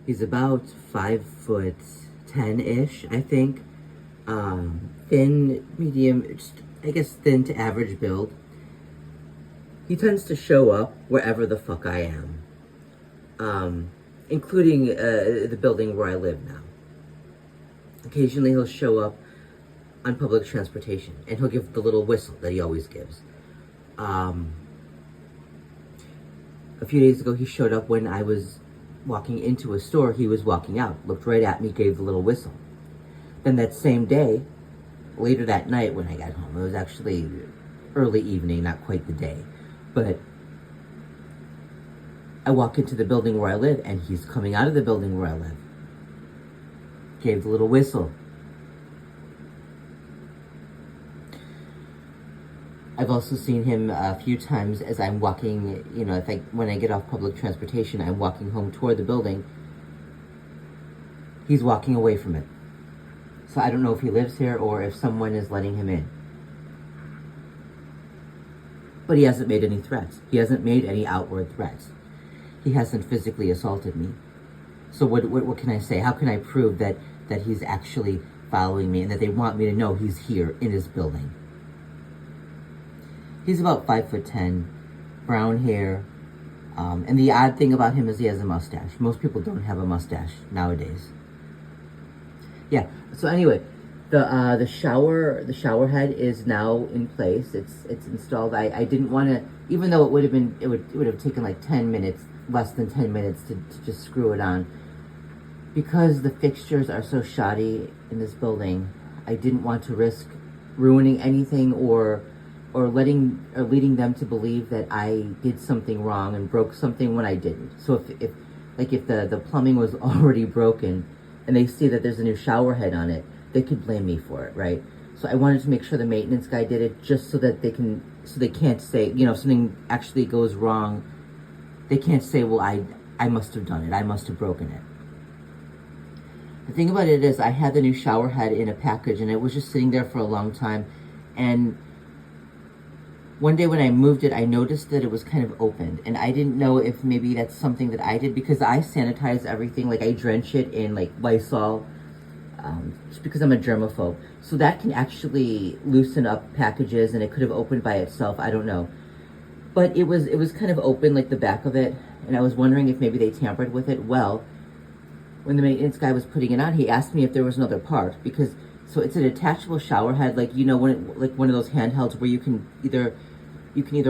He's about 5'10" ish, I think. Thin, medium, just, I guess thin to average build. He tends to show up wherever the fuck I am, including the building where I live now. Occasionally he'll show up on public transportation, and he'll give the little whistle that he always gives. A few days ago, he showed up when I was walking into a store. He was walking out, looked right at me, gave the little whistle. Then that same day, later that night when I got home, it was actually early evening, not quite the day, but I walk into the building where I live, and he's coming out of the building where I live. Gave the little whistle. I've also seen him a few times as I'm walking, when I get off public transportation, I'm walking home toward the building. He's walking away from it. So I don't know if he lives here or if someone is letting him in. But he hasn't made any threats. He hasn't made any outward threats. He hasn't physically assaulted me. So what can I say? How can I prove that he's actually following me and that they want me to know he's here in his building? He's about 5'10", brown hair, and the odd thing about him is he has a mustache. Most people don't have a mustache nowadays. Yeah. So anyway, the shower head is now in place. It's installed. I didn't want to, even though it would have taken like 10 minutes, less than 10 minutes to just screw it on, because the fixtures are so shoddy in this building. I didn't want to risk ruining anything or leading them to believe that I did something wrong and broke something when I didn't. So if the plumbing was already broken and they see that there's a new shower head on it, they could blame me for it, right? So I wanted to make sure the maintenance guy did it, just so that they can't say, if something actually goes wrong, they can't say, well, I must have done it, I must have broken it. The thing about it is, I had the new shower head in a package and it was just sitting there for a long time, and one day when I moved it, I noticed that it was kind of opened, and I didn't know if maybe that's something that I did, because I sanitize everything, like I drench it in like Lysol, just because I'm a germaphobe. So that can actually loosen up packages, and it could have opened by itself, I don't know. But it was kind of open, like the back of it, and I was wondering if maybe they tampered with it. Well, when the maintenance guy was putting it on, he asked me if there was another part, because so it's a detachable shower head, like like one of those handhelds where you can either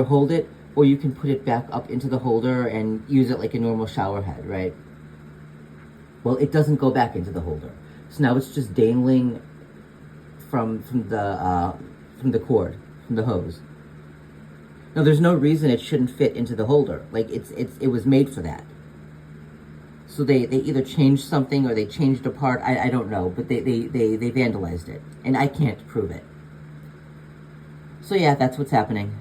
hold it or you can put it back up into the holder and use it like a normal shower head, right? Well, it doesn't go back into the holder, so now it's just dangling from the cord, from the hose. Now, there's no reason it shouldn't fit into the holder. Like it was made for that. So they either changed something or they changed a part. I don't know, but they vandalized it, and I can't prove it. So yeah, that's what's happening.